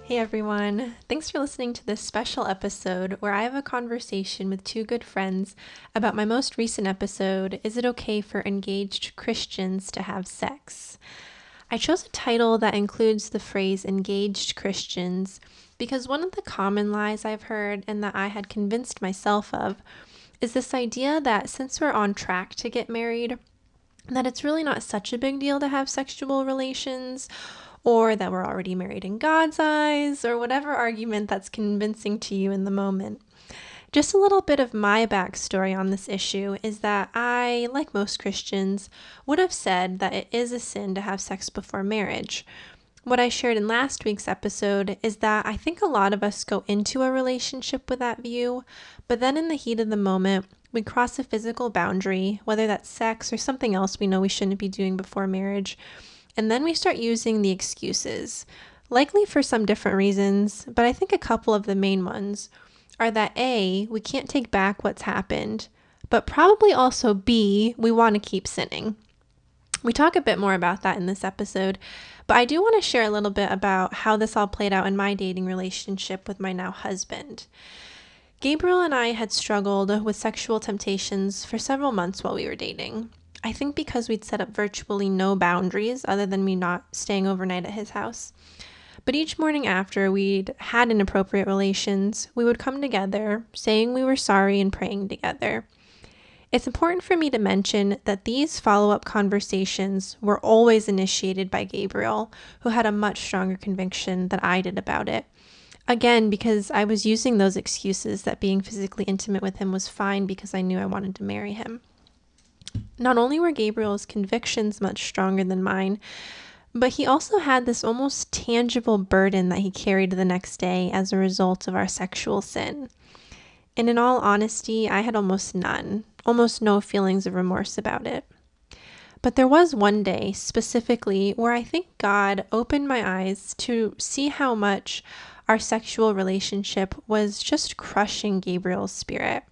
Hey everyone, thanks for listening to this special episode where I have a conversation with two good friends about my most recent episode, Is It Okay for Engaged Christians to Have Sex? I chose a title that includes the phrase engaged Christians because one of the common lies I've heard and that I had convinced myself of is this idea that since we're on track to get married, that it's really not such a big deal to have sexual relations, or that we're already married in God's eyes, or whatever argument that's convincing to you in the moment. Just a little bit of my backstory on this issue is that I, like most Christians, would have said that it is a sin to have sex before marriage. What I shared in last week's episode is that I think a lot of us go into a relationship with that view, but then in the heat of the moment, we cross a physical boundary, whether that's sex or something else we know we shouldn't be doing before marriage, and then we start using the excuses, likely for some different reasons, but I think a couple of the main ones are that A, we can't take back what's happened, but probably also B, we want to keep sinning. We talk a bit more about that in this episode, but I do want to share a little bit about how this all played out in my dating relationship with my now husband. Gabriel and I had struggled with sexual temptations for several months while we were dating. I think because we'd set up virtually no boundaries other than me not staying overnight at his house. But each morning after we'd had inappropriate relations, we would come together, saying we were sorry and praying together. It's important for me to mention that these follow-up conversations were always initiated by Gabriel, who had a much stronger conviction than I did about it. Again, because I was using those excuses that being physically intimate with him was fine because I knew I wanted to marry him. Not only were Gabriel's convictions much stronger than mine, but he also had this almost tangible burden that he carried the next day as a result of our sexual sin. And in all honesty, I had almost none, almost no feelings of remorse about it. But there was one day specifically where I think God opened my eyes to see how much our sexual relationship was just crushing Gabriel's spirit.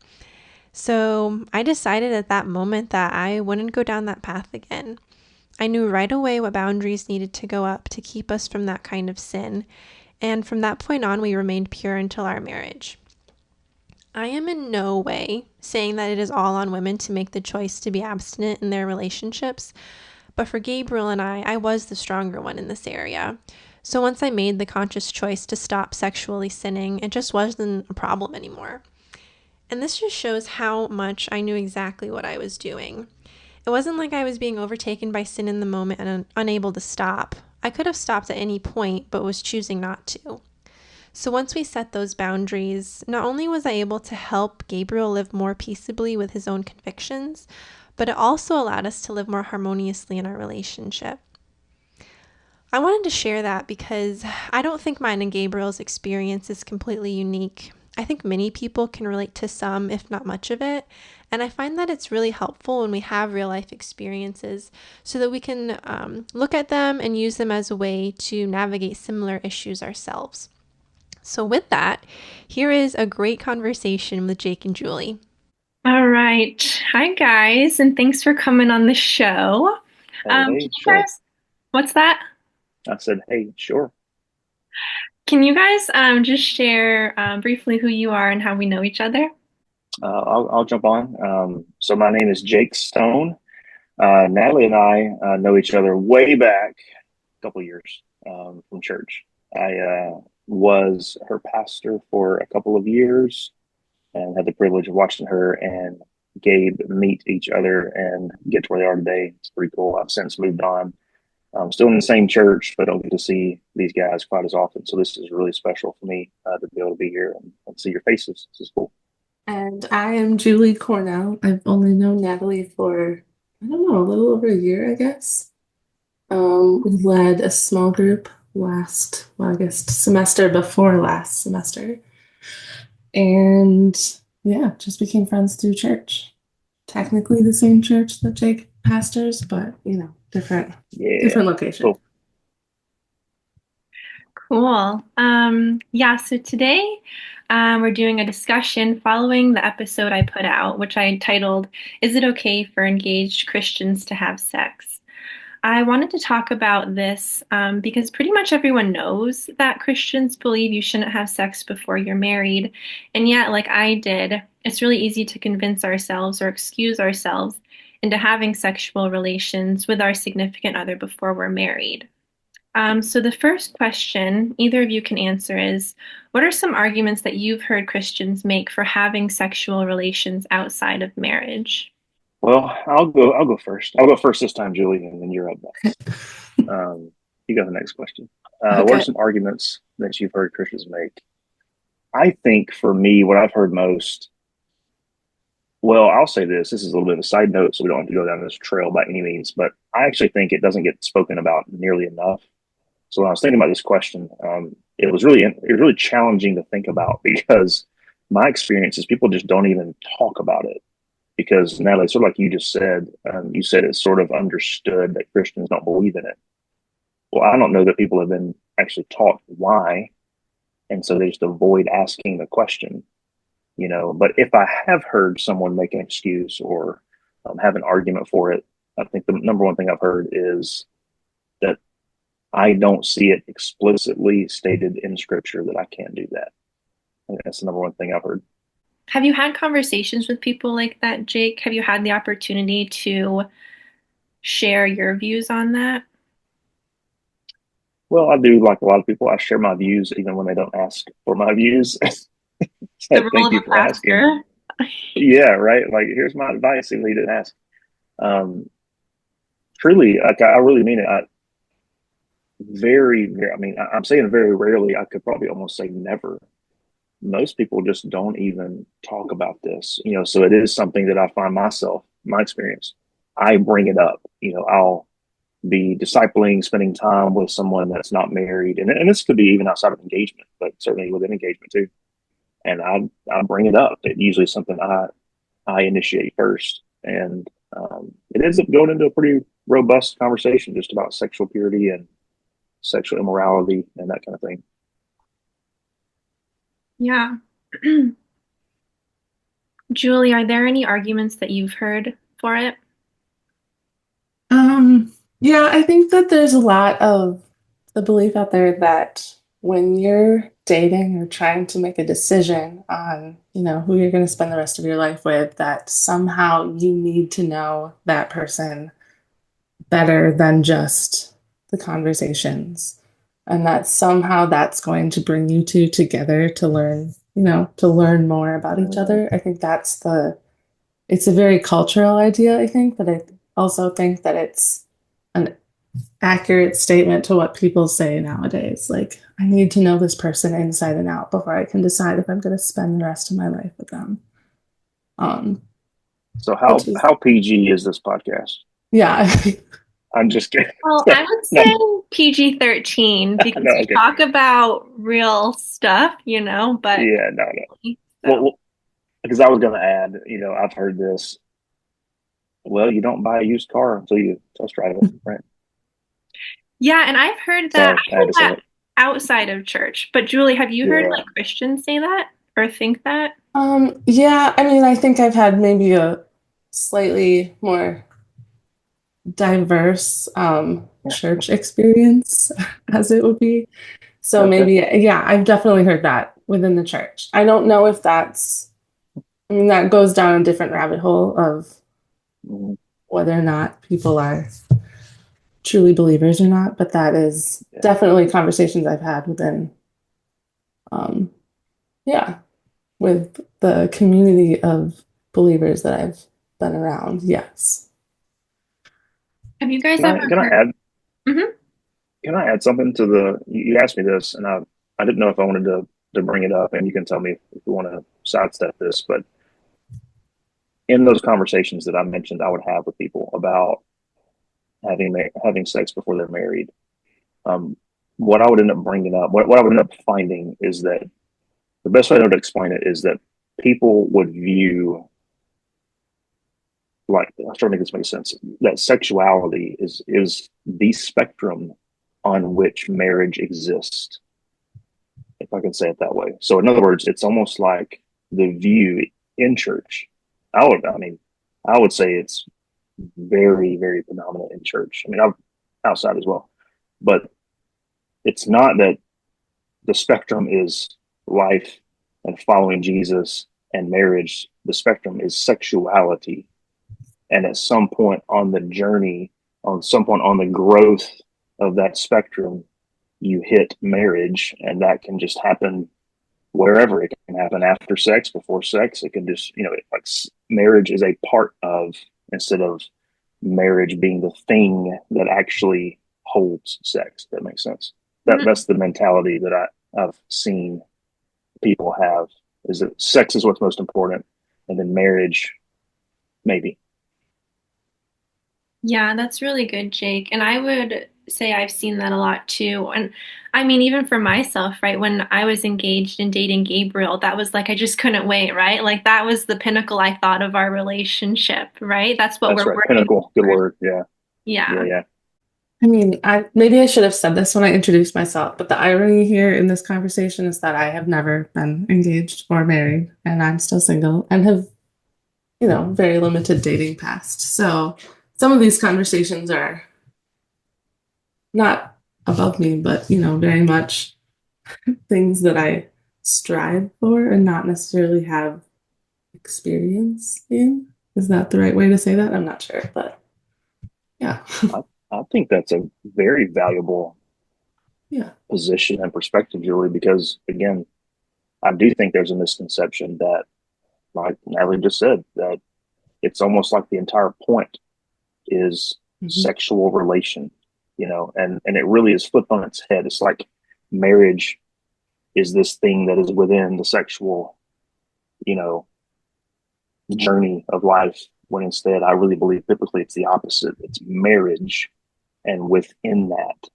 So I decided at that moment that I wouldn't go down that path again. I knew right away what boundaries needed to go up to keep us from that kind of sin, and from that point on, we remained pure until our marriage. I am in no way saying that it is all on women to make the choice to be abstinent in their relationships, but for Gabriel and I was the stronger one in this area. So once I made the conscious choice to stop sexually sinning, it just wasn't a problem anymore. And this just shows how much I knew exactly what I was doing. It wasn't like I was being overtaken by sin in the moment and unable to stop. I could have stopped at any point, but was choosing not to. So once we set those boundaries, not only was I able to help Gabriel live more peaceably with his own convictions, but it also allowed us to live more harmoniously in our relationship. I wanted to share that because I don't think mine and Gabriel's experience is completely unique. I think many people can relate to some, if not much of it, and I find that it's really helpful when we have real life experiences so that we can look at them and use them as a way to navigate similar issues ourselves. So, with that, here is a great conversation with Jake and Julie. All right. Hi, guys, and thanks for coming on the show. Hey, Can hey, you sure. guys, what's that? I said, hey, sure. Can you guys just share briefly who you are and how we know each other? I'll jump on. So my name is Jake Stone. Natalie and I know each other way back a couple years from church. I was her pastor for a couple of years and had the privilege of watching her and Gabe meet each other and get to where they are today. It's pretty cool. I've since moved on. I'm still in the same church, but don't get to see these guys quite as often. So this is really special for me to be able to be here and see your faces. This is cool. And I am Julie Cornell. I've only known Natalie for, I don't know, a little over a year, I guess. We led a small group I guess semester before last semester. And yeah, just became friends through church. Technically the same church that Jake pastors, but Yeah, different location. cool. Cool. Yeah, so today we're doing a discussion following the episode I put out, which I titled, Is It Okay for Engaged Christians to Have Sex? I wanted to talk about this because pretty much everyone knows that Christians believe you shouldn't have sex before you're married. And yet, like I did, it's really easy to convince ourselves or excuse ourselves into having sexual relations with our significant other before we're married. So the first question either of you can answer is, what are some arguments that you've heard Christians make for having sexual relations outside of marriage? Well, I'll go. I'll go first. I'll go first this time, Julie, and then you're up next. You got the next question. What are Okay. some arguments that you've heard Christians make? I think for me, what I've heard most. Well, I'll say this. This is a little bit of a side note, so we don't have to go down this trail by any means. But I actually think it doesn't get spoken about nearly enough. So when I was thinking about this question, it was really challenging to think about because my experience is people just don't even talk about it. Because Natalie, sort of like you said it's sort of understood that Christians don't believe in it. Well, I don't know that people have been actually taught why, and so they just avoid asking the question, you know. But if I have heard someone make an excuse or have an argument for it, I think the number one thing I've heard is that I don't see it explicitly stated in Scripture that I can't do that. I think that's the number one thing I've heard. Have you had conversations with people like that, Jake? Have you had the opportunity to share your views on that? Well, I do like a lot of people. I share my views even when they don't ask for my views. The So role thank of you a for asking. pastor. Yeah, right. Like, here's my advice, even though you didn't ask. Um, Truly, like, I really mean it. I'm saying very rarely. I could probably almost say never. Most people just don't even talk about this, you know. So it is something that I find myself, my experience. I bring it up. You know, I'll be discipling, spending time with someone that's not married, and this could be even outside of engagement, but certainly within engagement too. And I bring it up. It usually is something I initiate first, and it ends up going into a pretty robust conversation just about sexual purity and sexual immorality and that kind of thing. Yeah. Julie, are there any arguments that you've heard for it? Um, yeah, I think that there's a lot of the belief out there that when you're dating or trying to make a decision on, who you're going to spend the rest of your life with, that somehow you need to know that person better than just the conversations. And that somehow that's going to bring you two together to learn, to learn more about each Mhm. other. I think it's a very cultural idea, I think, but I also think that it's an accurate statement to what people say nowadays. Like, I need to know this person inside and out before I can decide if I'm going to spend the rest of my life with them. Um, So which how is, how PG is this podcast? yeah, I'm just kidding. Well, I would No, say PG-13 no, because we okay. talk about real stuff, but Yeah, no. so Well, because I was going to add, you know, I've heard this. Well, you don't buy a used car until you test drive it, right? yeah, and I've heard that Sorry, I've I had heard to say that it. outside of church. But Julie, have you heard Yeah. like Christians say that or think that? yeah, I mean, I think I've had maybe a slightly more diverse Yeah. church experience, as it would be. So Okay. maybe, yeah, I've definitely heard that within the church. I don't know if I mean, that goes down a different rabbit hole of Mhm. whether or not people are truly believers or not, but that is Yeah. definitely conversations I've had within, um, yeah, with the community of believers that I've been around. Yes. Have you guys Can ever I can I heard? add Mhm. can I add something to the you asked me this and I didn't know if I wanted to bring it up, and you can tell me if you want to sidestep this, but in those conversations that I mentioned I would have with people about having sex before they're married, um, what I would end up bringing up, what I would end up finding is that the best way I know to explain it is that people would view, like, I'm trying to make this make sense, that sexuality is the spectrum on which marriage exists, if I can say it that way. So in other words, it's almost like the view in church. I mean, I would say it's very, very predominant in church. I mean, outside as well. But it's not that the spectrum is life and following Jesus and marriage. The spectrum is sexuality. And at some point on the journey, on some point on the growth of that spectrum, you hit marriage, and that can just happen wherever. It can happen after sex, before sex. It can just, like marriage is a part of, instead of marriage being the thing that actually holds sex. That makes sense. That's the mentality that I've seen people have, is that sex is what's most important, and then marriage, maybe. Yeah, that's really good, Jake. And I would say I've seen that a lot too. And I mean, even for myself, right? When I was engaged and dating Gabriel, that was like, I just couldn't wait, right? Like that was the pinnacle I thought of our relationship, right? That's what That's we're right. working Pinnacle. Good towards. word. Yeah. Yeah. Yeah. Yeah. I mean, I maybe I should have said this when I introduced myself, but the irony here in this conversation is that I have never been engaged or married, and I'm still single and have, very limited dating past. So some of these conversations are not above me, but, very much things that I strive for and not necessarily have experience in. Is that the right way to say that? I'm not sure, but yeah. I think that's a very valuable Yeah. position and perspective, Julie, because again, I do think there's a misconception that, like Natalie just said, that it's almost like the entire point is Mhm. sexual relation, and it really is flipped on its head. It's like marriage is this thing that is within the sexual, you know, journey of life, when instead I really believe biblically it's the opposite. It's marriage, and within that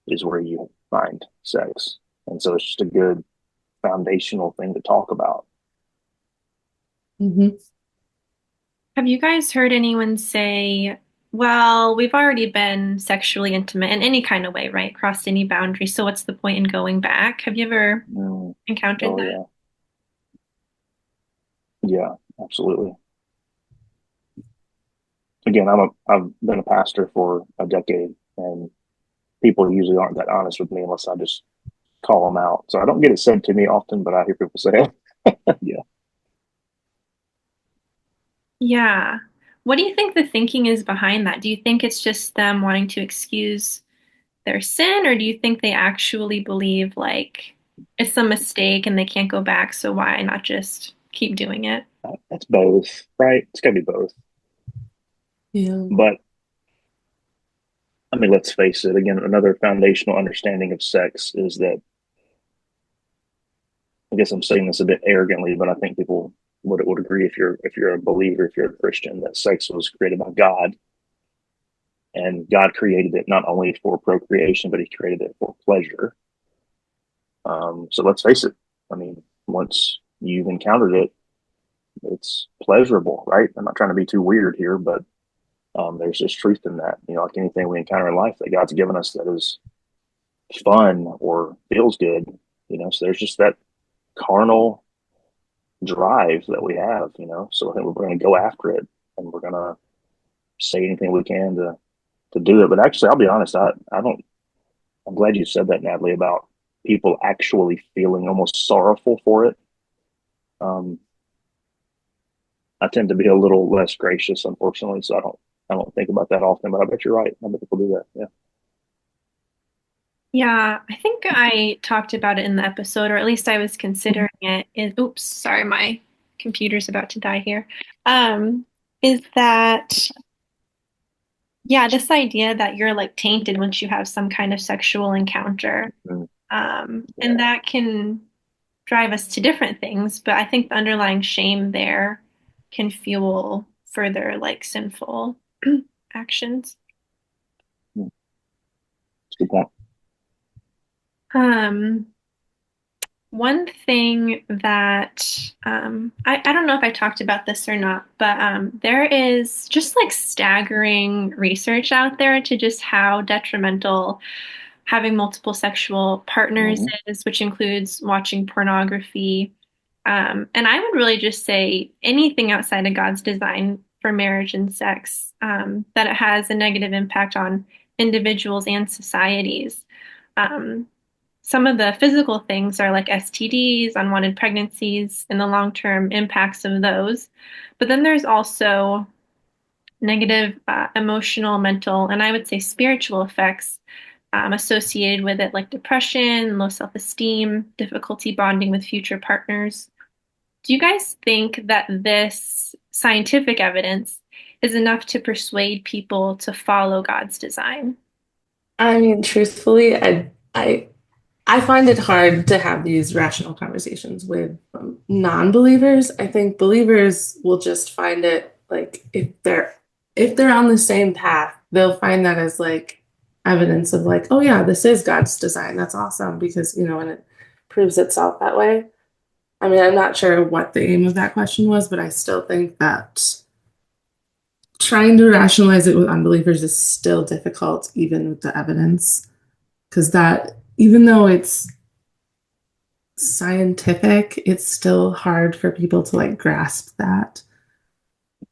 is where you find sex. And so it's just a good foundational thing to talk about. Mhm. Have you guys heard anyone say, well, we've already been sexually intimate in any kind of way, right? Crossed any boundary. So what's the point in going back? Have you ever Mm. encountered Oh that? yeah, yeah, absolutely. Again, I've been a pastor for a decade, and people usually aren't that honest with me unless I just call them out. So I don't get it said to me often, but I hear people say it. Yeah. Yeah. What do you think the thinking is behind that? Do you think it's just them wanting to excuse their sin, or do you think they actually believe like it's a mistake and they can't go back, so why not just keep doing it? That's both, right? It's got to be both. Yeah. But I mean, let's face it. Again, another foundational understanding of sex is that, I guess I'm saying this a bit arrogantly, but I think people would agree, if you're a believer, if you're a Christian, that sex was created by God, and God created it not only for procreation, but He created it for pleasure. So let's face it. I mean, once you've encountered it, it's pleasurable, right? I'm not trying to be too weird here, but there's just truth in that. Like anything we encounter in life that God's given us that is fun or feels good, so there's just that carnal drive that we have, so I think we're going to go after it, and we're going to say anything we can to do it. But actually, I'll be honest, I don't, I'm glad you said that, Natalie, about people actually feeling almost sorrowful for it. Um, I tend to be a little less gracious, unfortunately, so I don't think about that often, but I bet you're right. I bet people do that. Yeah. Yeah, I think I talked about it in the episode, or at least I was considering it. Oops, sorry, my computer's about to die here. Is that, yeah, this idea that you're like tainted once you have some kind of sexual encounter. Mm, And yeah. that can drive us to different things, but I think the underlying shame there can fuel further like sinful actions. Mm, that's a good point. Um, One thing that I don't know if I talked about this or not, but there is just like staggering research out there to just how detrimental having multiple sexual partners Mm-hmm. is, which includes watching pornography. And I would really just say anything outside of God's design for marriage and sex, that it has a negative impact on individuals and societies. Um, some of the physical things are like STDs, unwanted pregnancies, and the long-term impacts of those. But then there's also negative emotional, mental, and I would say spiritual effects associated with it, like depression, low self-esteem, difficulty bonding with future partners. Do you guys think that this scientific evidence is enough to persuade people to follow God's design? I mean, truthfully, I find it hard to have these rational conversations with non-believers. I think believers will just find it like if they're on the same path, they'll find that as like evidence of like, oh yeah, this is God's design. That's awesome because, and it proves itself that way. I mean, I'm not sure what the aim of that question was, but I still think that trying to rationalize it with unbelievers is still difficult, even with the evidence, because that, even though it's scientific, it's still hard for people to like grasp that.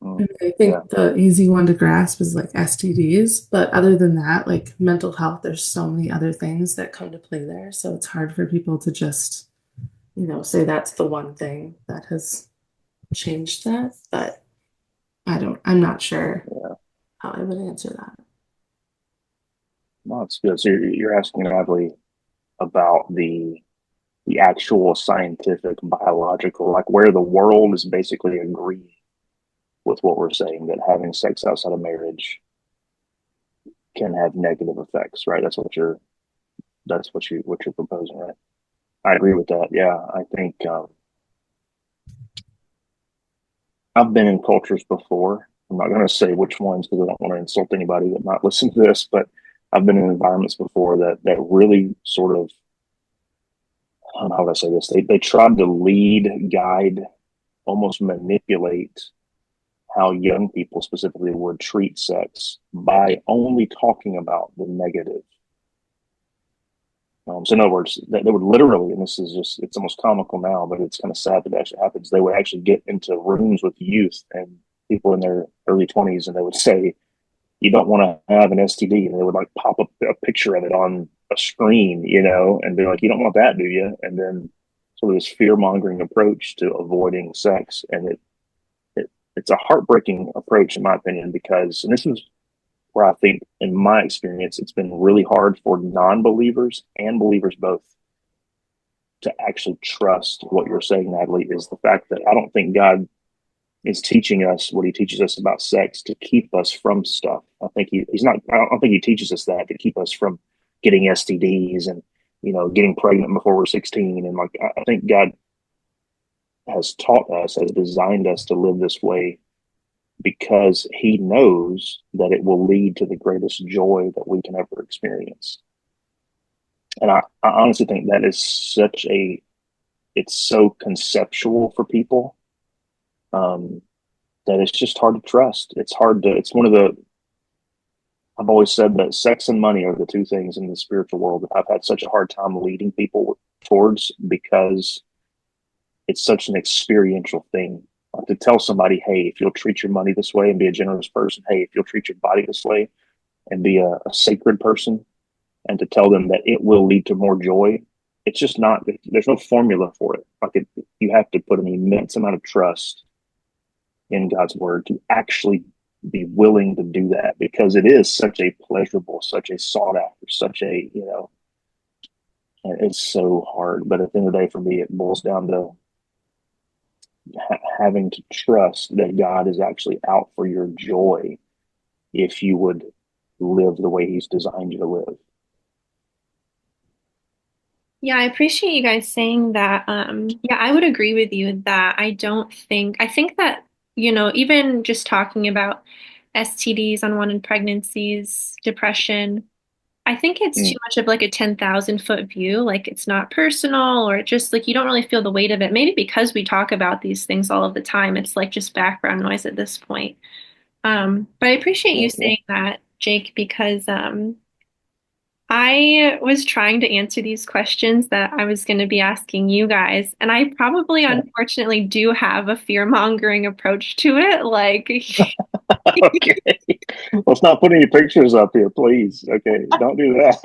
Mm, And I yeah. think the easy one to grasp is like STDs, but other than that, like mental health, there's so many other things that come to play there. So it's hard for people to just, say that's the one thing that has changed that. But I'm not sure Yeah. how I would answer that. No, it's good. So you're asking Natalie about the actual scientific, biological, like where the world is basically agreeing with what we're saying that having sex outside of marriage can have negative effects, right? That's what you're proposing, right? I agree with that. Yeah, I think I've been in cultures before. I'm not going to say which ones because I don't want to insult anybody that might listen to this, but I've been in environments before that really sort of, I don't know how to say this. They tried to lead, guide, almost manipulate how young people specifically would treat sex by only talking about the negative. So in other words, they would literally, and this is just, it's almost comical now, but it's kind of sad that it actually happens. They would actually get into rooms with youth and people in their early 20s, and they would say, you don't want to have an STD. And they would like pop up a picture of it on a screen, and be like, you don't want that, do you? And then sort of this fear mongering approach to avoiding sex. And it's a heartbreaking approach, in my opinion, because, and this is where I think, in my experience, it's been really hard for non believers and believers both to actually trust what you're saying, Natalie, is the fact that I don't think God is teaching us what he teaches us about sex to keep us from stuff. I think he's not, I don't think he teaches us that to keep us from getting STDs and, getting pregnant before we're 16. And like, I think God has taught us, has designed us to live this way because he knows that it will lead to the greatest joy that we can ever experience. And I honestly think that is it's so conceptual for people, um, that it's just hard to trust. It's one of I've always said that sex and money are the two things in the spiritual world that I've had such a hard time leading people towards because it's such an experiential thing. To tell somebody, hey, if you'll treat your money this way and be a generous person, hey, if you'll treat your body this way and be a sacred person, and to tell them that it will lead to more joy, it's just not, there's no formula for it. You have to put an immense amount of trust in God's word to actually be willing to do that because it is such a pleasurable, such a sought after, such a, it's so hard. But at the end of the day, for me, it boils down to having to trust that God is actually out for your joy if you would live the way he's designed you to live. Yeah, I appreciate you guys saying that. Yeah, I would agree with you that I think that, even just talking about STDs, unwanted pregnancies, depression, I think it's too Mm, much of like a 10,000-foot view. Like it's not personal or it just like you don't really feel the weight of it. Maybe because we talk about these things all of the time, it's like just background noise at this point. But I appreciate you yeah, saying that, Jake, because I was trying to answer these questions that I was going to be asking you guys, and I probably, unfortunately, do have a fear-mongering approach to it. Like, Okay. Let's not put any pictures up here, please. Okay. Don't do that.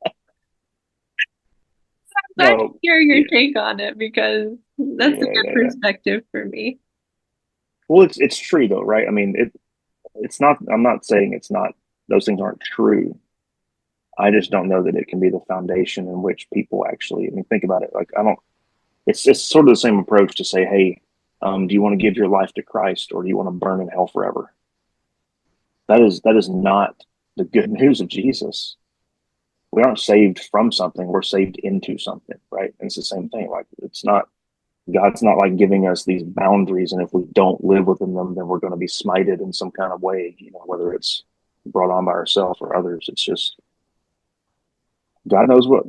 I'm glad to No. hear your Yeah. take on it because that's a Yeah. good Yeah. Yeah. perspective for me. Well, it's true though, right? I mean, it's not. I'm not saying it's not. Those things aren't true. I just don't know that it can be the foundation in which people actually. I mean, think about it. Like, I don't. It's sort of the same approach to say, hey, do you want to give your life to Christ or do you want to burn in hell forever? That is not the good news of Jesus. We aren't saved from something; we're saved into something, right? And it's the same thing. Like, it's not. God's not like giving us these boundaries, and if we don't live within them, then we're going to be smited in some kind of way. Whether it's brought on by ourselves or others. It's just God knows what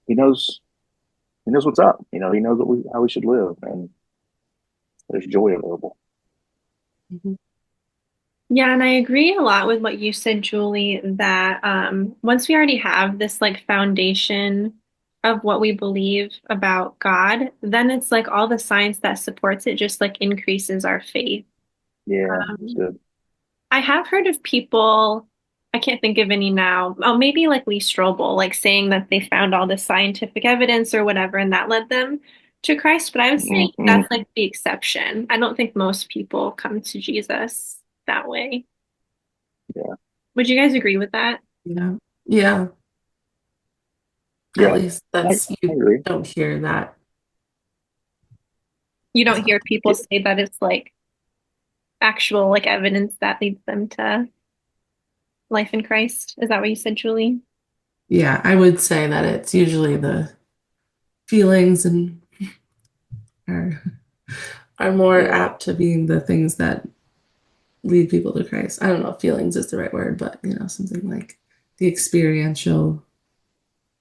He knows. He knows what's up. He knows how we should live, and there's joy available. Mhm. Yeah, and I agree a lot with what you said, Julie, that once we already have this like foundation of what we believe about God, then it's like all the science that supports it just like increases our faith. Yeah, it's Um, good. I have heard of people, I can't think of any now. Oh, maybe like Lee Strobel, like saying that they found all this scientific evidence or whatever, and that led them to Christ. But I would say Mm-hmm. that's like the exception. I don't think most people come to Jesus that way. Yeah, Would you guys agree with that? Yeah. Yeah. At yeah, least I, that's I you agree. don't hear that You as don't hear often. people say that it's like actual like evidence that leads them to life in Christ. Is that what you said, Julie? Yeah, I would say that it's usually the feelings and are are more Yeah, apt to being the things that lead people to Christ. I don't know if feelings is the right word, but something like the experiential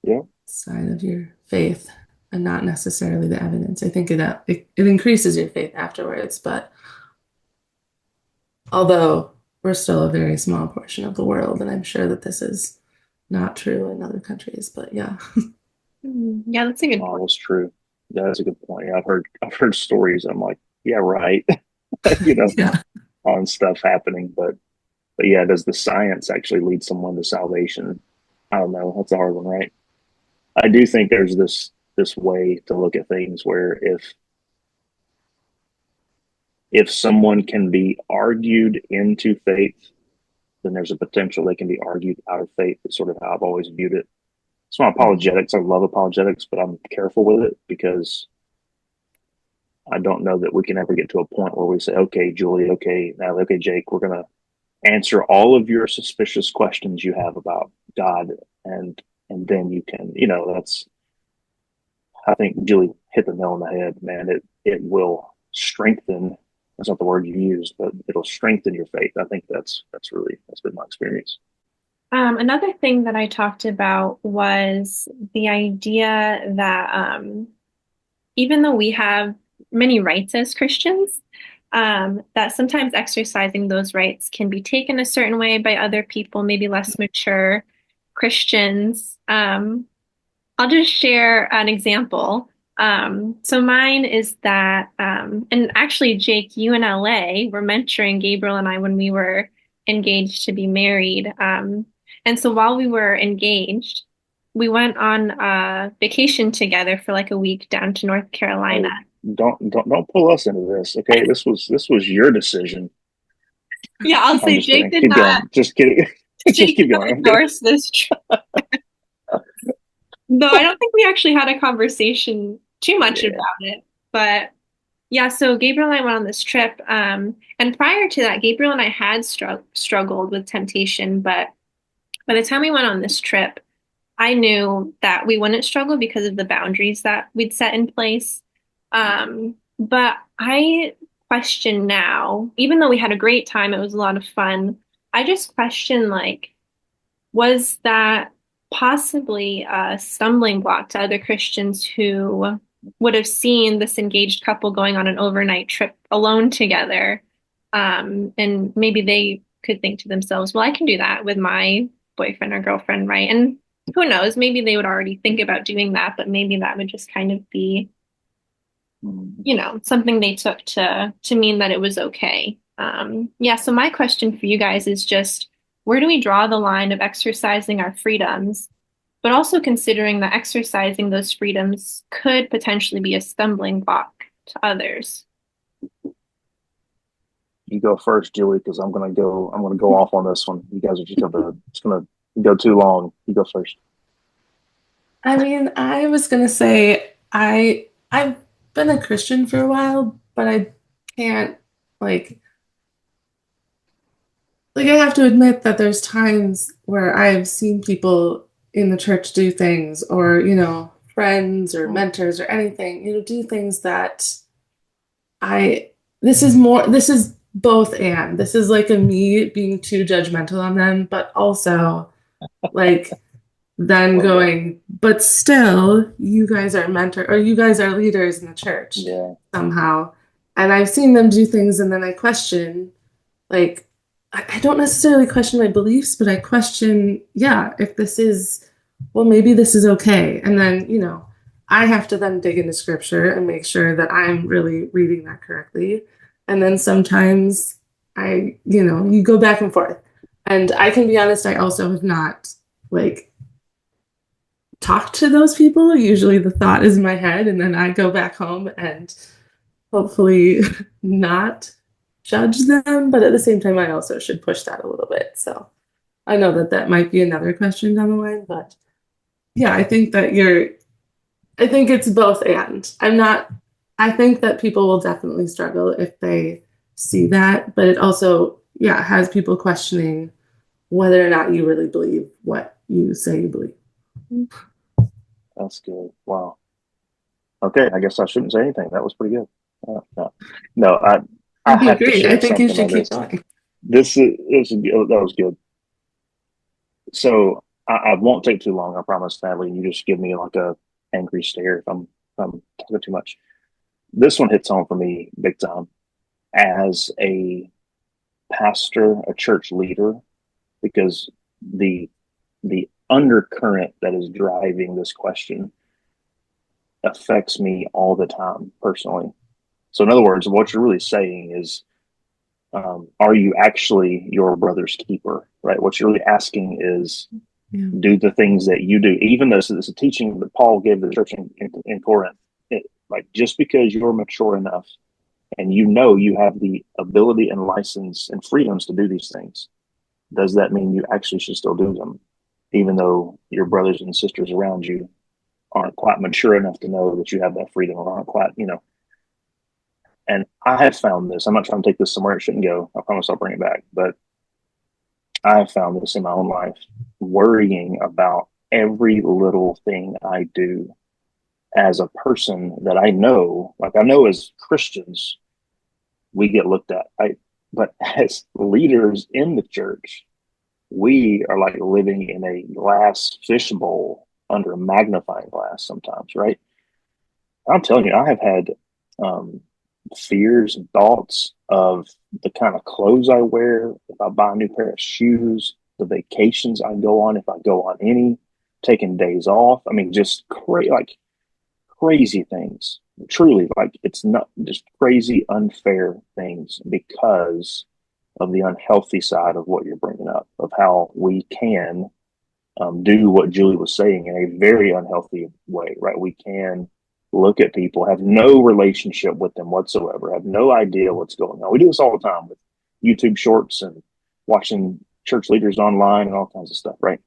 yeah, side of your faith and not necessarily the evidence. I think it increases your faith afterwards, but although we're still a very small portion of the world, and I'm sure that this is not true in other countries, but yeah. Yeah, that's a good oh, point. that's true. Yeah, that's a good point. Yeah, I've heard stories. I'm like, yeah, right. you know, Yeah. on stuff happening, but yeah, does the science actually lead someone to salvation? I don't know. That's a hard one, right? I do think there's this way to look at things where if someone can be argued into faith, then there's a potential they can be argued out of faith. It's sort of how I've always viewed it. It's not Mhm. apologetics. I love apologetics, but I'm careful with it because I don't know that we can ever get to a point where we say, okay, Julie, okay, now, okay, Jake, we're going to answer all of your suspicious questions you have about God. And then you can, I think Julie hit the nail on the head, man. It will strengthen. That's not the word you used, but it'll strengthen your faith. I think that's been my experience. Another thing that I talked about was the idea that even though we have many rights as Christians, that sometimes exercising those rights can be taken a certain way by other people, maybe less mature Christians. I'll just share an example. So mine is that, and actually, Jake, you in LA were mentoring Gabriel and I when we were engaged to be married. And so while we were engaged, we went on a vacation together for like a week down to North Carolina. Hey, don't pull us into this, okay? This was your decision. Yeah, I'll I'm say just kidding. Keep Not, going. Just kidding. Just Jake did keep not going. I'm kidding. endorse this trip. No, I don't think we actually had a conversation too much Yeah. about it, but yeah, so Gabriel and I went on this trip. And prior to that, Gabriel and I had struggled with temptation, but by the time we went on this trip, I knew that we wouldn't struggle because of the boundaries that we'd set in place. But I question now, even though we had a great time, it was a lot of fun. I just question like, was that possibly a stumbling block to other Christians who would have seen this engaged couple going on an overnight trip alone together? And maybe they could think to themselves, well, I can do that with my boyfriend or girlfriend, right? And who knows, maybe they would already think about doing that, but maybe that would just kind of be, something they took to mean that it was okay. Yeah, so my question for you guys is just where do we draw the line of exercising our freedoms, but also considering that exercising those freedoms could potentially be a stumbling block to others? You go first, Julie, because I'm gonna go off on this one. You guys are just gonna go too long. You go first. I mean, I was gonna say I've been a Christian for a while, but I can't like I have to admit that there's times where I've seen people in the church do things or, friends or mentors or anything, do things that I this is both and this is like a me being too judgmental on them, but also like then Love that. going, but still, you guys are mentor or you guys are leaders in the church Yeah. somehow. And I've seen them do things and then I question, like, I don't necessarily question my beliefs, but I question, yeah, if this is, well, maybe this is okay. And then, I have to then dig into scripture and make sure that I'm really reading that correctly. And then sometimes you go back and forth. And I can be honest, I also have not like talk to those people. Usually the thought is in my head, and then I go back home and hopefully not judge them. But at the same time, I also should push that a little bit. So I know that that might be another question down the line, but yeah, I think it's both and. I think that people will definitely struggle if they see that, but it also, yeah, has people questioning whether or not you really believe what you say you believe. That's good. Wow. Okay, I guess I shouldn't say anything. That was pretty good. No, I I have to agree. I share think you something should on keep this. going. That was good. So I won't take too long. I promise, Natalie. You just give me like a angry stare if I'm talking too much. This one hits home for me big time as a pastor, a church leader, because the the undercurrent that is driving this question affects me all the time personally. So, in other words, what you're really saying is, are you actually your brother's keeper? Right? What you're really asking is, Yeah. do the things that you do, even though this is a teaching that Paul gave the church in Corinth. Like, just because you're mature enough and you have the ability and license and freedoms to do these things, does that mean you actually should still do them, even though your brothers and sisters around you aren't quite mature enough to know that you have that freedom or aren't quite. And I have found this. I'm not trying to take this somewhere it shouldn't go. I promise I'll bring it back. But I have found this in my own life, worrying about every little thing I do as a person that I know, like I know as Christians, we get looked at. But as leaders in the church, we are like living in a glass fishbowl under a magnifying glass sometimes, right? I'm telling you, I have had um, fears and thoughts of the kind of clothes I wear, if I buy a new pair of shoes, the vacations I go on, if I go on any, taking days off. I mean, just like crazy things. Truly, like it's not just crazy, unfair things because of the unhealthy side of what you're bringing up, of how we can do what Julie was saying in a very unhealthy way, right? We can look at people, have no relationship with them whatsoever, have no idea what's going on. We do this all the time with YouTube shorts and watching church leaders online and all kinds of stuff, right?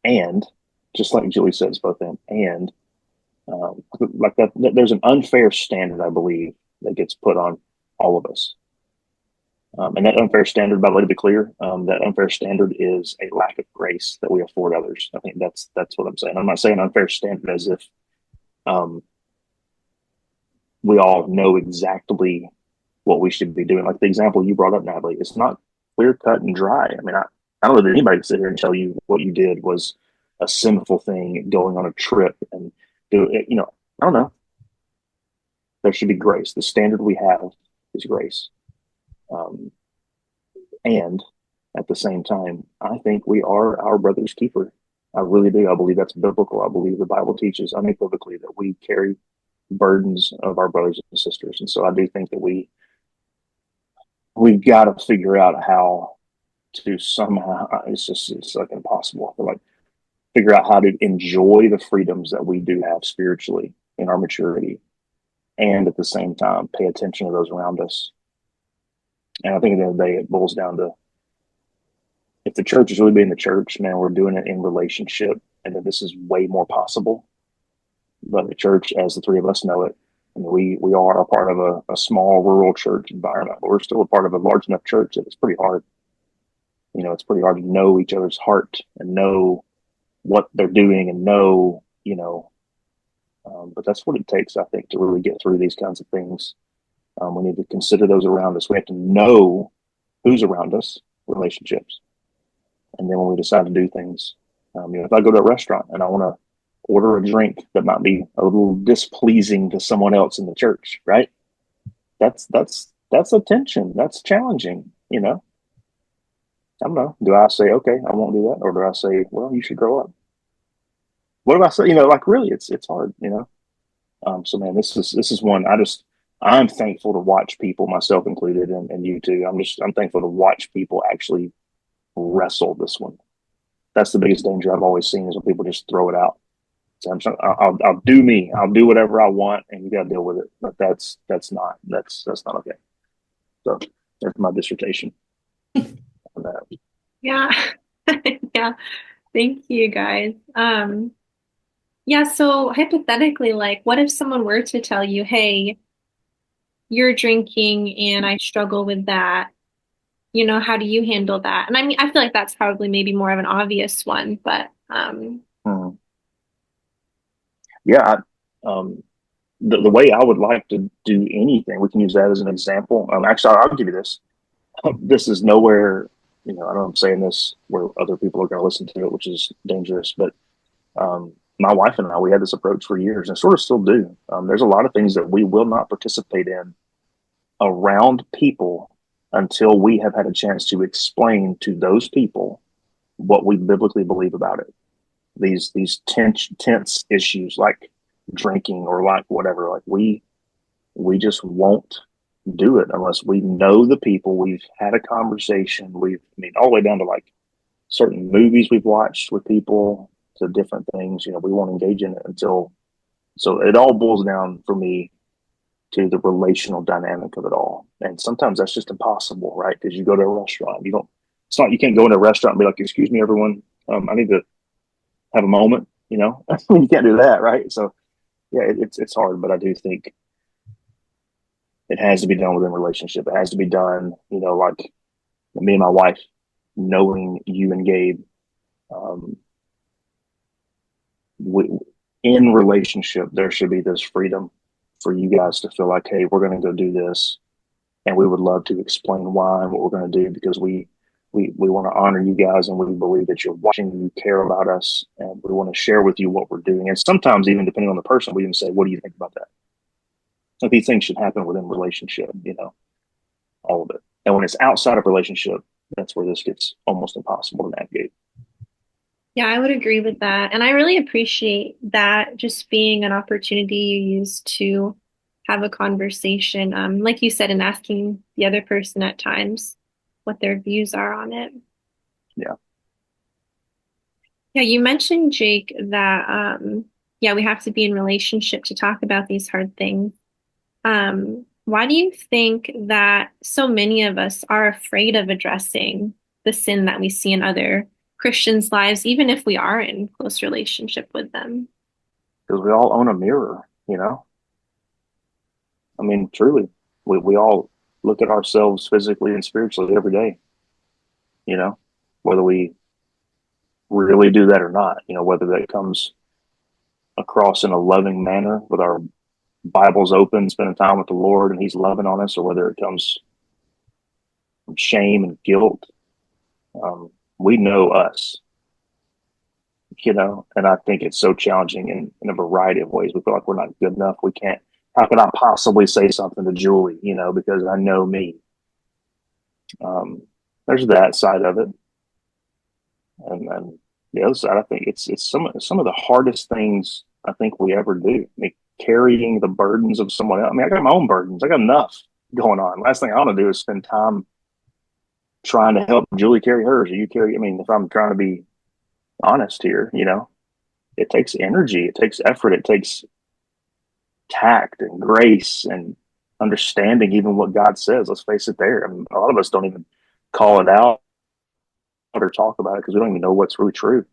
And just like Julie says, both them and like that, there's an unfair standard, I believe, that gets put on all of us. And that unfair standard, by the way, to be clear, that unfair standard is a lack of grace that we afford others. I think that's what I'm saying. I'm not saying unfair standard as if um, we all know exactly what we should be doing. Like the example you brought up, Natalie, it's not clear cut and dry. I mean, I don't know that anybody can sit here and tell you what you did was a sinful thing going on a trip and do it. I don't know. There should be grace. The standard we have is grace. And at the same time, I think we are our brother's keeper. I really do. I believe that's biblical. I believe the Bible teaches unequivocally that we carry burdens of our brothers and sisters. And so I do think that we've got to figure out how to somehow, it's like impossible to like figure out how to enjoy the freedoms that we do have spiritually in our maturity, and at the same time pay attention to those around us. And I think at the end of the day, it boils down to, if the church is really being the church, man, we're doing it in relationship, and that this is way more possible. But the church, as the three of us know it, and we are a part of a small rural church environment, but we're still a part of a large enough church that it's pretty hard. It's pretty hard to know each other's heart and know what they're doing and know, but that's what it takes, I think, to really get through these kinds of things. We need to consider those around us. We have to know who's around us, relationships. And then when we decide to do things, if I go to a restaurant and I want to order a drink that might be a little displeasing to someone else in the church, right? That's a tension. That's challenging, I don't know. Do I say, okay, I won't do that? Or do I say, well, you should grow up? What do I say? Like really, it's hard, So man, this is one I'm thankful to watch people, myself included, and you too. I'm thankful to watch people actually wrestle this one. That's the biggest danger I've always seen, is when people just throw it out. So I'll do me. I'll do whatever I want, and you got to deal with it. But that's not okay. So that's my dissertation on that. Yeah. Yeah. Thank you, guys. Yeah, so hypothetically, like, what if someone were to tell you, hey, you're drinking and I struggle with that? How do you handle that? And I mean, I feel like that's probably maybe more of an obvious one, but Yeah, the way I would like to do anything, we can use that as an example. Actually, I'll give you this. This is nowhere, I know I'm saying this where other people are going to listen to it, which is dangerous, but my wife and I, we had this approach for years and sort of still do. There's a lot of things that we will not participate in around people until we have had a chance to explain to those people what we biblically believe about it. These tense issues like drinking or like whatever, like we just won't do it unless we know the people, we've had a conversation, all the way down to like certain movies we've watched with people, to different things, we won't engage in it until, so it all boils down for me to the relational dynamic of it all. And sometimes that's just impossible, right? Because you go to a restaurant, you can't go into a restaurant and be like, excuse me, everyone, I need to have a moment, you can't do that, right? So yeah, it's hard, but I do think it has to be done within relationship. It has to be done, like me and my wife, knowing you and Gabe, in relationship, there should be this freedom for you guys to feel like, hey, we're going to go do this, and we would love to explain why and what we're going to do, because we want to honor you guys, and we believe that you're watching, you care about us, and we want to share with you what we're doing. And sometimes, even depending on the person, we even say, what do you think about that? So these things should happen within relationship, all of it. And when it's outside of relationship, that's where this gets almost impossible to navigate. yeah, I would agree with that. And I really appreciate that just being an opportunity you use to have a conversation. Like you said, and asking the other person at times what their views are on it. Yeah. Yeah, you mentioned, Jake, that yeah, we have to be in relationship to talk about these hard things. Why do you think that so many of us are afraid of addressing the sin that we see in other Christians' lives, even if we are in close relationship with them? Because we all own a mirror, I mean, truly, we all look at ourselves physically and spiritually every day, whether we really do that or not, whether that comes across in a loving manner with our Bibles open, spending time with the Lord and He's loving on us, or whether it comes from shame and guilt. We know us, and I think it's so challenging in a variety of ways. We feel like we're not good enough. We can't, how could I possibly say something to Julie, because I know me. there's that side of it, and then the other side, I think it's some of the hardest things I think we ever do. I mean, carrying the burdens of someone else. I mean, I got my own burdens. I got enough going on. Last thing I want to do is spend time trying to help Julie carry hers, or you carry. I mean, if I'm trying to be honest here, it takes energy, it takes effort, it takes tact and grace and understanding even what God says. Let's face it there. I mean, a lot of us don't even call it out or talk about it because we don't even know what's really true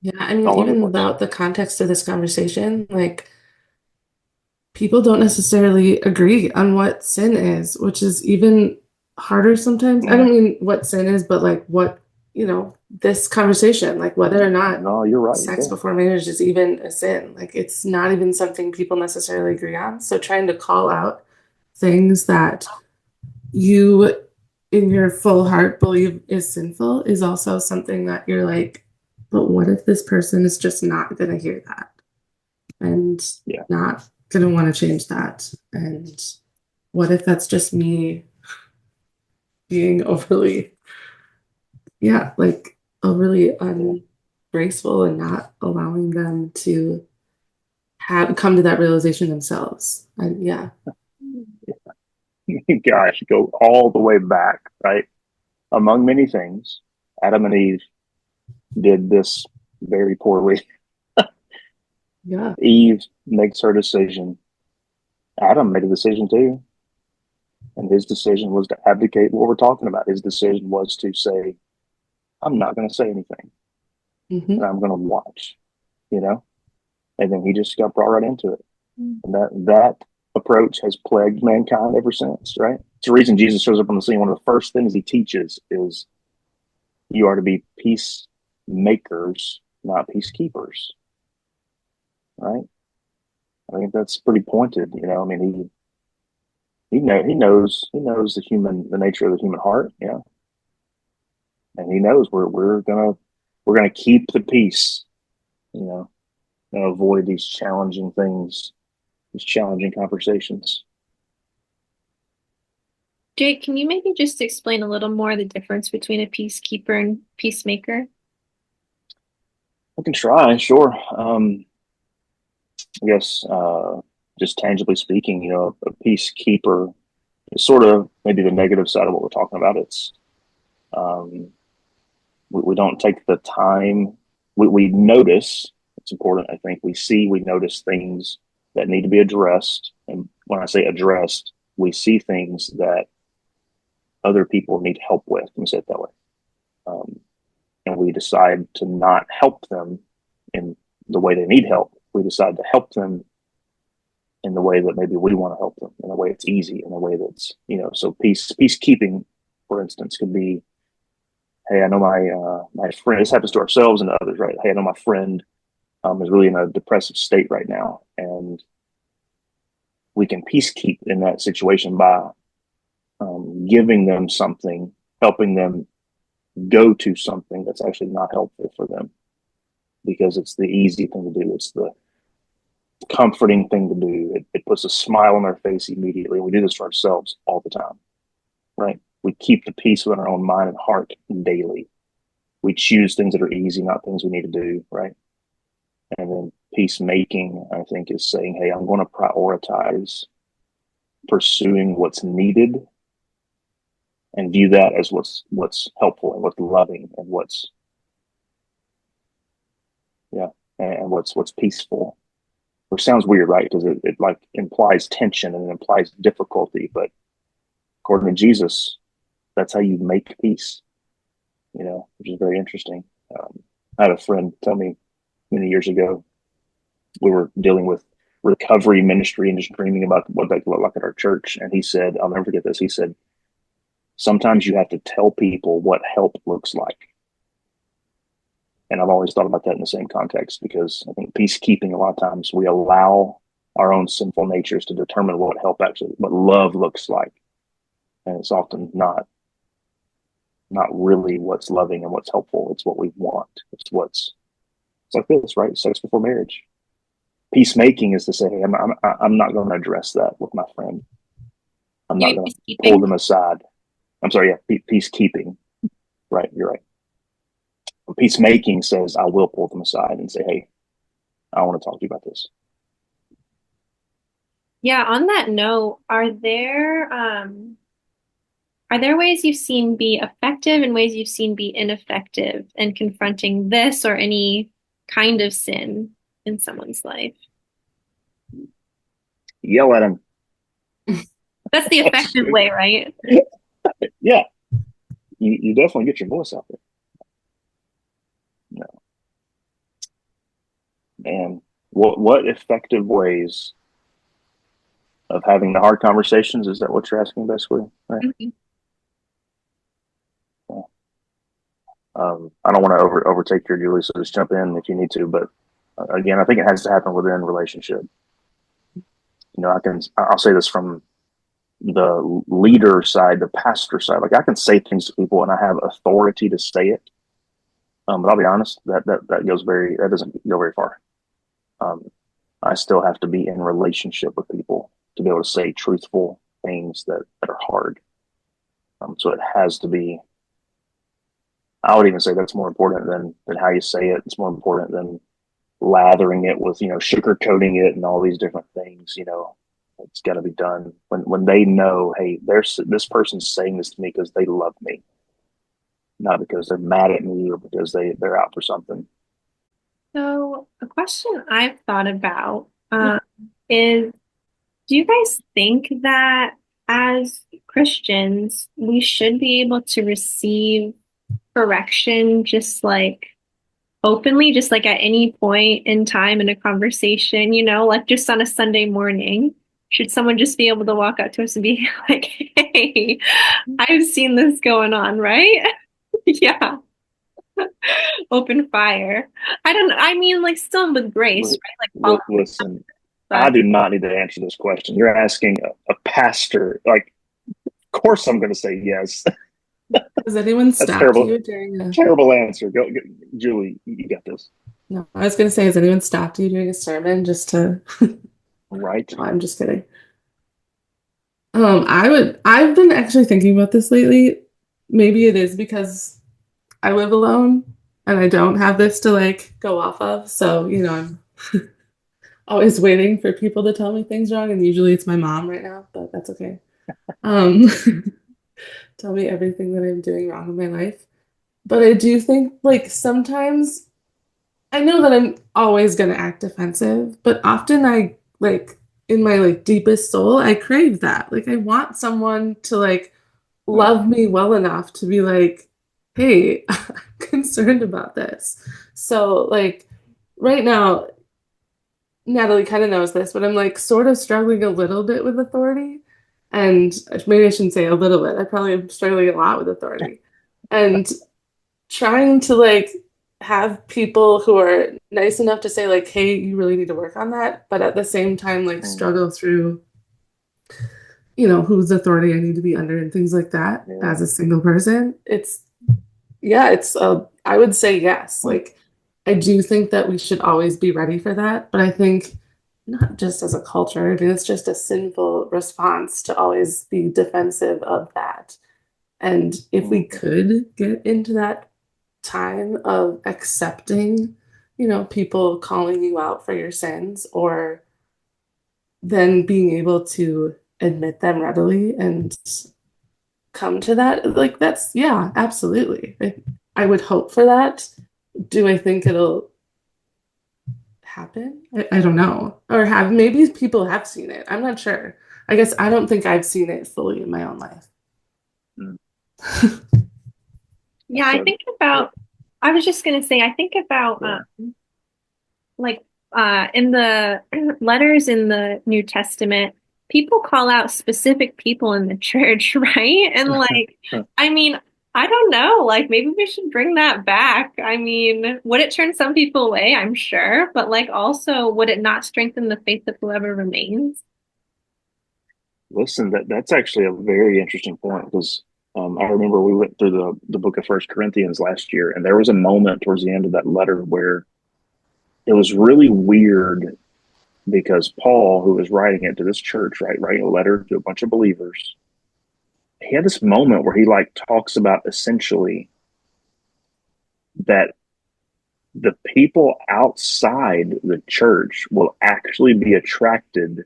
Yeah, I mean, all over the even place. without the context of this conversation, like people don't necessarily agree on what sin is, which is even harder sometimes. I don't mean what sin is, but like what, this conversation, like whether or not No, you're right. sex Yeah. before marriage is even a sin. Like it's not even something people necessarily agree on. So trying to call out things that you in your full heart believe is sinful is also something that you're like, but what if this person is just not going to hear that and Yeah. not going to want to change that? And what if that's just me being overly, yeah, like overly Yeah. ungraceful and not allowing them to have come to that realization themselves? And yeah, Gosh, go all the way back, right? Among many things, Adam and Eve did this very poorly. yeah, Eve makes her decision. Adam made a decision too. And his decision was to abdicate what we're talking about. His decision was to say, I'm not going to say anything and hmm I'm going to watch, you know? And then he just got brought right into it. And that approach has plagued mankind ever since, right? It's the reason Jesus shows up on the scene. One of the first things he teaches is you are to be peacemakers, not peacekeepers, right? I think that's pretty pointed, I mean, he knows the nature of the human heart, yeah, and he knows we're gonna keep the peace, you know, and avoid these challenging things, these challenging conversations. Jake, can you maybe just explain a little more the difference between a peacekeeper and peacemaker? I can try, sure. I guess just tangibly speaking, a peacekeeper is sort of maybe the negative side of what we're talking about. It's um, we don't take the time. We notice. It's important. I think we notice things that need to be addressed. And when I say addressed, we see things that other people need help with. Let me say it that way. Um, and we decide to not help them in the way they need help. We decide to help them in the way that maybe we want to help them, in a way it's easy, in a way that's, so peacekeeping, for instance, could be, hey, I know my friend. This happens to ourselves and to others, right? Hey, I know my friend is really in a depressive state right now, and we can peacekeep in that situation by giving them something, helping them go to something that's actually not helpful for them, because it's the easy thing to do. It's the comforting thing to do. It puts a smile on their face immediately. We do this for ourselves all the time, right? We keep the peace within our own mind and heart daily. We choose things that are easy, not things we need to do, right? And then peacemaking, I think, is saying, hey, I'm going to prioritize pursuing what's needed and view that as what's helpful and what's loving and what's, yeah, and what's peaceful. Which sounds weird, right? Because it like implies tension and it implies difficulty, but according to Jesus, that's how you make peace, which is very interesting. I had a friend tell me many years ago, we were dealing with recovery ministry and just dreaming about what that could look like at our church. And he said, I'll never forget this. He said, sometimes you have to tell people what help looks like. And I've always thought about that in the same context, because I think peacekeeping, a lot of times we allow our own sinful natures to determine what love looks like. And it's often not really what's loving and what's helpful. It's what we want. It's like this, right? Sex before marriage. Peacemaking is to say, hey, I'm not going to address that with my friend. I'm You not mean going to pull peacekeeping? them aside. I'm sorry, yeah, peacekeeping. Right, you're right. Peacemaking says I will pull them aside and say, hey, I want to talk to you about this. Yeah, on that note, are there ways you've seen be effective and ways you've seen be ineffective in confronting this or any kind of sin in someone's life? Yell at them. That's the effective way, right? Yeah, you definitely get your voice out there. No, man, what effective ways of having the hard conversations? Is that what you're asking, basically? Right. Mhm. Yeah. I don't want to overtake your Julie, so just jump in if you need to. But again, I think it has to happen within relationship. I'll say this from the leader side, the pastor side. Like I can say things to people, and I have authority to say it. But I'll be honest, that doesn't go very far. Um, I still have to be in relationship with people to be able to say truthful things that are hard. So it has to be. I would even say that's more important than how you say it. It's more important than lathering it with sugarcoating it and all these different things. It's got to be done when they know, hey, this person's saying this to me because they love me, not because they're mad at me or because they're out for something. So, a question I've thought about is do you guys think that as Christians, we should be able to receive correction just like openly, just like at any point in time in a conversation, like just on a Sunday morning? Should someone just be able to walk up to us and be like, hey, I've seen this going on, right? Yeah, open fire. I don't know. I mean, like, still with grace, right? Like, follow, Listen, I but do not need to answer this question. You're asking a pastor. Like, of course, I'm going to say yes. Has anyone That's stopped terrible. you during a? Terrible answer. Go, Julie. You got this. No, I was gonna say, has anyone stopped you during a sermon just to? Right. No, I'm just kidding. I've been actually thinking about this lately. Maybe it is because I live alone and I don't have this to like go off of. So, I'm always waiting for people to tell me things wrong, and usually it's my mom right now, but that's okay. Um, tell me everything that I'm doing wrong in my life. But I do think like sometimes I know that I'm always gonna act defensive, but often I like in my like deepest soul, I crave that. Like I want someone to like love me well enough to be like, hey, I'm concerned about this. So like right now, Natalie kind of knows this, but I'm like sort of struggling a little bit with authority. And maybe I shouldn't say a little bit. I probably am struggling a lot with authority. And trying to like have people who are nice enough to say like, hey, you really need to work on that, but at the same time like struggle through, whose authority I need to be under and things like that Yeah. as a single person. I would say yes. Like I do think that we should always be ready for that, but I think not just as a culture, I mean it's just a sinful response to always be defensive of that. And if we could get into that time of accepting, people calling you out for your sins or then being able to admit them readily and come to that, like that's, yeah, absolutely. I would hope for that. Do I think it'll happen? I don't know. Or have maybe people have seen it. I'm not sure. I guess I don't think I've seen it fully in my own life. yeah, I was just gonna say, I think about Yeah. like in the letters in the New Testament, people call out specific people in the church, right? And like, I mean, I don't know, like maybe we should bring that back. I mean, would it turn some people away? I'm sure, but like also, would it not strengthen the faith of whoever remains? Listen, that's actually a very interesting point because I remember we went through the book of First Corinthians last year, and there was a moment towards the end of that letter where it was really weird because Paul, who was writing it to this church, right, writing a letter to a bunch of believers, he had this moment where he like talks about essentially that the people outside the church will actually be attracted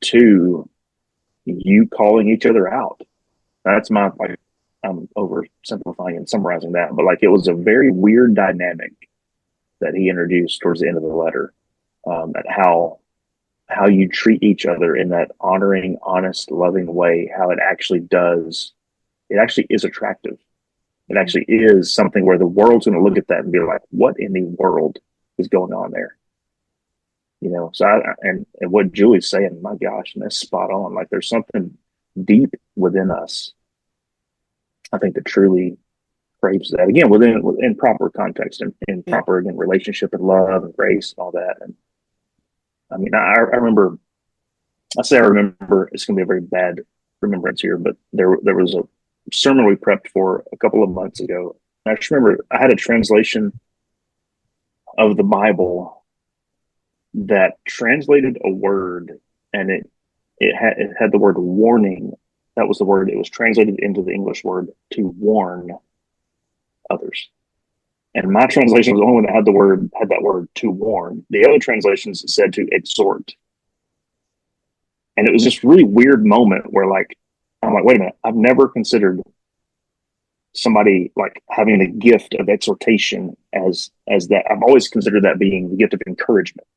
to you calling each other out. That's my like, I'm oversimplifying and summarizing that, but like it was a very weird dynamic that he introduced towards the end of the letter, at how you treat each other in that honoring, honest, loving way, how it actually is attractive. It actually is something where the world's going to look at that and be like, what in the world is going on there? So and what Julie's saying, my gosh, and that's spot on. Like there's something deep within us, I think, that truly craves that. Again, in proper context and in Yeah. proper, again, relationship and love and grace and all that. And I mean, I remember, I say I remember, it's going to be a very bad remembrance here, but there was a sermon we prepped for a couple of months ago. And I just remember I had a translation of the Bible that translated a word, and it had the word warning. That was the word. It was translated into the English word to warn others. And my translation was the only one that had that word to warn. The other translations said to exhort. And it was this really weird moment where like I'm like, wait a minute, I've never considered somebody like having the gift of exhortation as that. I've always considered that being the gift of encouragement.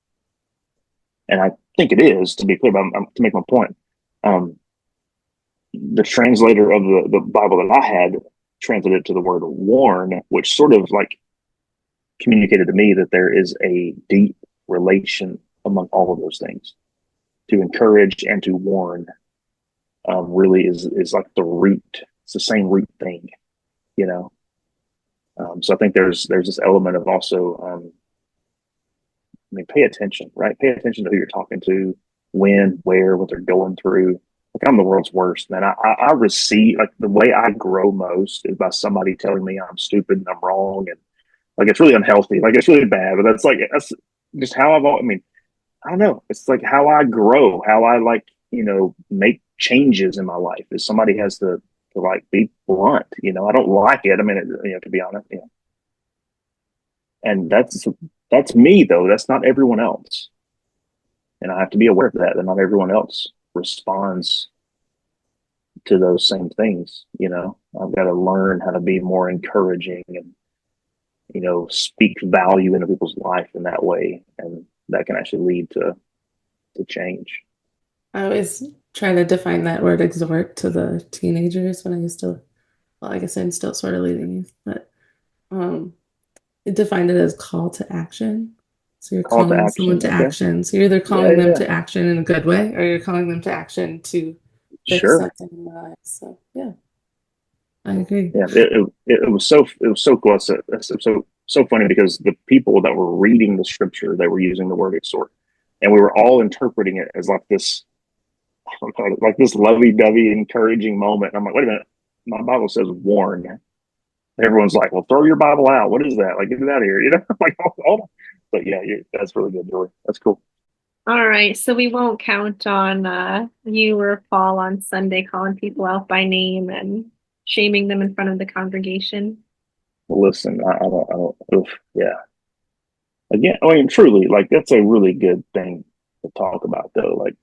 And I think it is, to be clear, but to make my point. The translator of the Bible that I had translated it to the word warn, which sort of like communicated to me that there is a deep relation among all of those things. To encourage and to warn, really is like the root. It's the same root thing, you know. So I think there's this element of also, I mean, pay attention, right? Pay attention to who you're talking to, when, where, what they're going through. Like I'm the world's worst, man. I receive, like, the way I grow most is by somebody telling me I'm stupid and I'm wrong, and like it's really unhealthy, like it's really bad. But that's just how I mean, I don't know. It's like how I grow, how I like, make changes in my life. Is somebody has to like be blunt. I don't like it. I mean, to be honest, and that's me though. That's not everyone else, and I have to be aware of that. That not everyone else responds to those same things. I've got to learn how to be more encouraging and speak value into people's life in that way, and that can actually lead to change. I always try to define that word exhort to the teenagers when I used to, well, I guess I'm still sort of leading youth, but it defined it as call to action. So you're Call to calling someone action. to Okay. action. So you're either Yeah, calling them yeah, to action in a good way or you're calling them to action to fix sure. something in their lives. So yeah, I agree. Yeah, it was so cool. It's so funny because the people that were reading the scripture, they were using the word exhort, and we were all interpreting it as like this, like this lovey-dovey, encouraging moment. And I'm like, wait a minute, my Bible says warn. Everyone's like, well, throw your Bible out. What is that? Like, get it out of here, like, hold on. But yeah, that's really good, Joey. That's cool. All right, so we won't count on you or Paul on Sunday calling people out by name and shaming them in front of the congregation. Well, listen, I don't, oof, yeah. Again, I mean, truly, like, that's a really good thing to talk about, though. Like,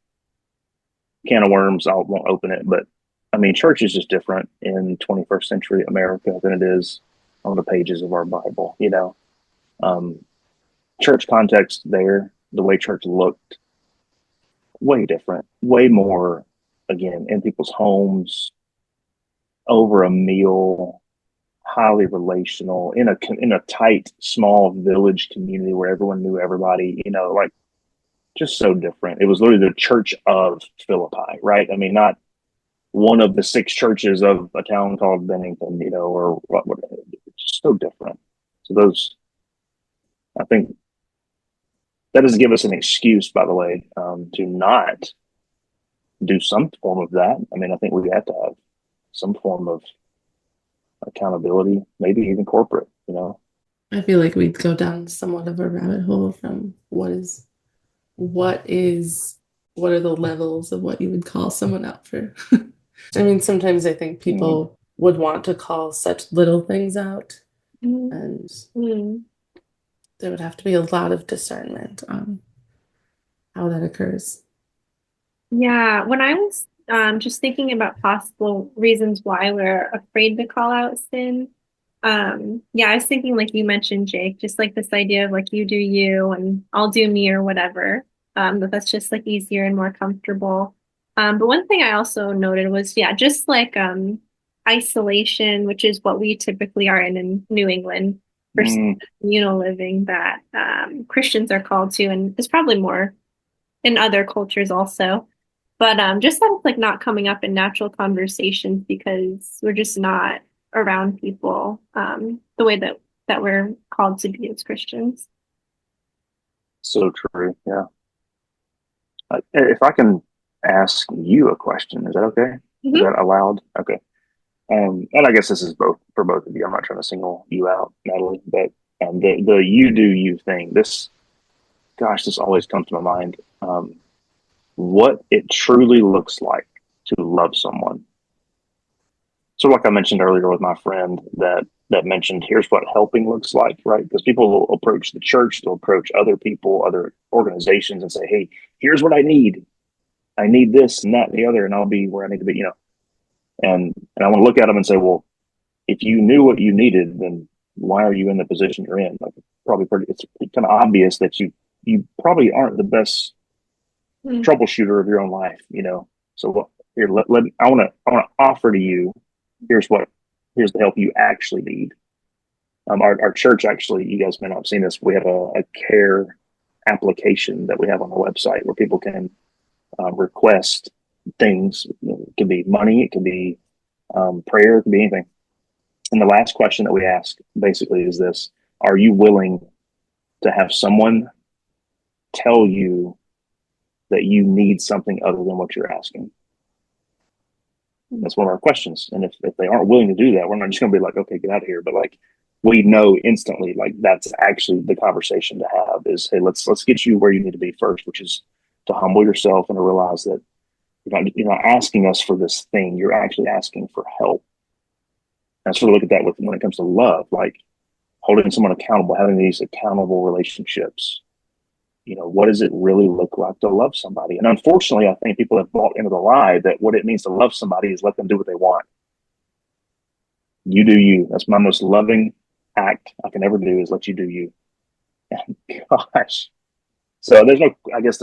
can of worms, I won't open it, but I mean, church is just different in 21st century America than it is on the pages of our Bible. Um, church context there, the way church looked, way different, way more, again, in people's homes, over a meal, highly relational, in a tight, small village community where everyone knew everybody. Like, just so different. It was literally the church of Philippi, right? I mean, not one of the six churches of a town called Bennington, or what. It's so different. So I think that doesn't give us an excuse, by the way, to not do some form of that. I mean, I think we have to have some form of accountability, maybe even corporate. I feel like we'd go down somewhat of a rabbit hole from what are the levels of what you would call someone out for I mean, sometimes I think people would want to call such little things out, and Mm. there would have to be a lot of discernment on how that occurs. Yeah, when I was just thinking about possible reasons why we're afraid to call out sin, yeah, I was thinking like you mentioned, Jake, just like this idea of like you do you and I'll do me or whatever. That's just like easier and more comfortable. But one thing I also noted was, yeah, just like isolation, which is what we typically are in New England versus Mm. communal living that Christians are called to, and is probably more in other cultures also. But just that it's like not coming up in natural conversations because we're just not around people the way that we're called to be as Christians. So true. Yeah. If I can ask you a question, is that okay? Is Hmm. that allowed? Okay. And I guess this is both for both of you. I'm not trying to single you out, Natalie, but the you do you thing. This always comes to my mind. What it truly looks like to love someone. So, like I mentioned earlier with my friend that mentioned, here's what helping looks like, right? Because people will approach the church, they'll approach other people, other organizations, and say, "Hey, here's what I need. I need this and that and the other, and I'll be where I need to be." And I want to look at them and say, "Well, if you knew what you needed, then why are you in the position you're in?" Like, it's kind of obvious that you probably aren't the best troubleshooter of your own life. So here, I want to offer to you. Here's what here's the help you actually need. Our church actually, you guys may not have seen this. We have a care application that we have on our website where people can request things. It can be money, it can be prayer, it can be anything. And the last question that we ask basically is this: are you willing to have someone tell you that you need something other than what you're asking? That's one of our questions. And if they aren't willing to do that, we're not just going to be like, okay, get out of here. But like, we know instantly, like that's actually the conversation to have is, hey, let's get you where you need to be first, which is to humble yourself and to realize that you're not asking us for this thing. You're actually asking for help. And I sort of look at that with when it comes to love, like holding someone accountable, having these accountable relationships. What does it really look like to love somebody? And unfortunately, I think people have bought into the lie that what it means to love somebody is let them do what they want. You do you. That's my most loving act I can ever do is let you do you. And gosh. So there's no, I guess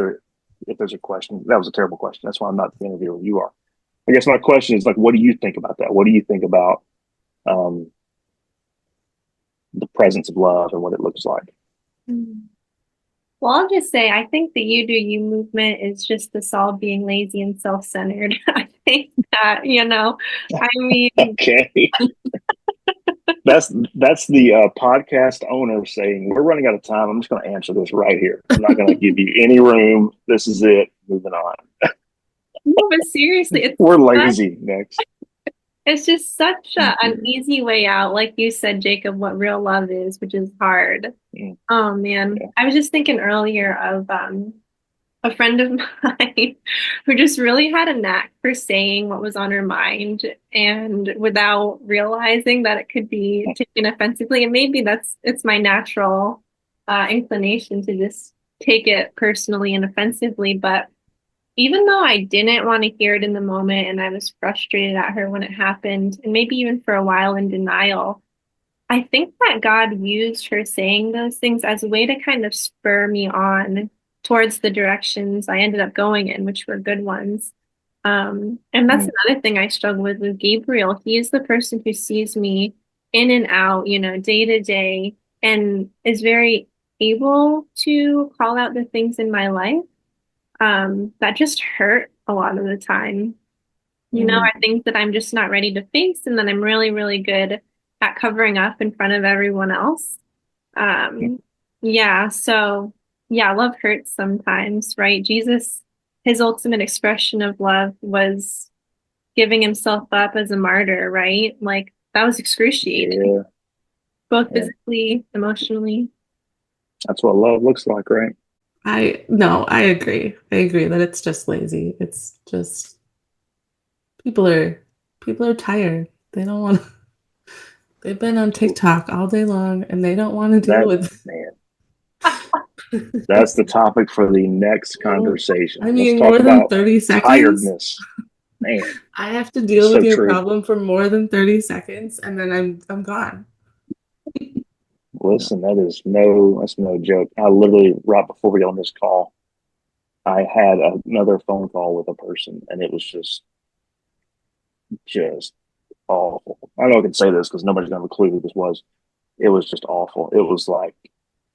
if there's a question, that was a terrible question. That's why I'm not the interviewer. You are. I guess my question is like, what do you think about that? What do you think about um, the presence of love and what it looks like? Well, I'll just say, I think the you do you movement is just us all being lazy and self-centered. I think that, I mean, Okay. That's the podcast owner saying, we're running out of time. I'm just going to answer this right here. I'm not going to give you any room. This is it. Moving on. no, but seriously, We're lazy. Next. it's just such an easy way out. Like you said, Jacob, what real love is, which is hard. Mm. Oh man, Yeah. I was just thinking earlier of a friend of mine who just really had a knack for saying what was on her mind and without realizing that it could be taken offensively. And maybe it's my natural inclination to just take it personally and offensively. But even though I didn't want to hear it in the moment and I was frustrated at her when it happened, and maybe even for a while in denial, I think that God used her saying those things as a way to kind of spur me on towards the directions I ended up going in, which were good ones. And that's Mm. another thing I struggle with Gabriel. He is the person who sees me in and out, day to day, and is very able to call out the things in my life that just hurt a lot of the time. Mm. Are things that I'm just not ready to face, and then I'm really, really good at covering up in front of everyone else. Um, yeah, so yeah, love hurts sometimes, right? Jesus, his ultimate expression of love was giving himself up as a martyr, right? Like that was excruciating, Yeah. both Yeah. physically, emotionally. That's what love looks like, right? No, I agree. I agree that it's just lazy. It's just People are tired. They don't want to. They've been on TikTok all day long and they don't want to deal That with man, that's it. the topic for the next Well, conversation. I Let's mean, talk more than about 30 seconds. tiredness. Man, I have to it's deal with so your true. problem for more than 30 seconds and then I'm gone. Listen, that's no joke. I literally, right before we got on this call, I had another phone call with a person, and it was just awful. I don't know if I can say this because nobody's gonna have a clue who this was. It was just awful. It was like,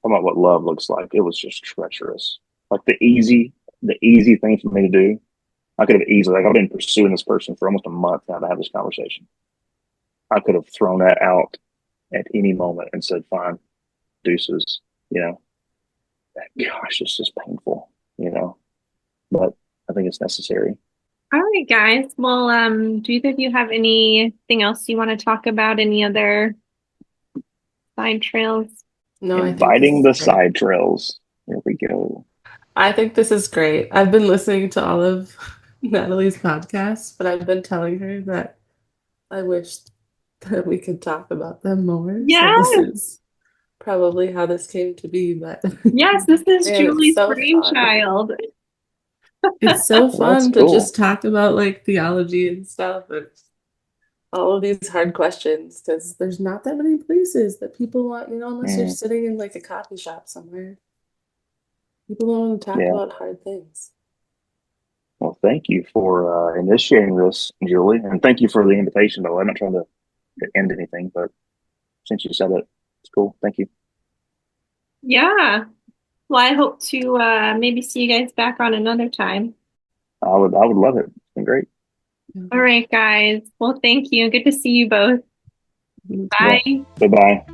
talking about what love looks like. It was just treacherous. Like the easy thing for me to do. I could have easily, like, I've been pursuing this person for almost a month now to have this conversation. I could have thrown that out at any moment and said, "Fine, deuces." You know, gosh, it's just painful. You know, but I think it's necessary. All right, guys. Well, do either of you have anything else you want to talk about? Any other side trails? No, I think this Inviting is the great. side trails. Here we go. I think this is great. I've been listening to all of Natalie's podcasts, but I've been telling her that I wish that we could talk about them more. So this Yes, is probably how this came to be, but yes, this is man, it's Julie's so fun. brainchild. It's so Well, that's fun to cool. just talk about like theology and stuff and all of these hard questions because there's not that many places that people want, unless you're Mm, sitting in like a coffee shop somewhere. People don't want to talk yeah. about hard things. Well, thank you for initiating this, Julie, and thank you for the invitation. By the way, I'm not trying to end anything, but since you said it, it's cool. Thank you. Yeah. Well, I hope to maybe see you guys back on another time. I would love it. It's been great. All right, guys. Well, thank you. Good to see you both. Yeah. Bye. Bye bye.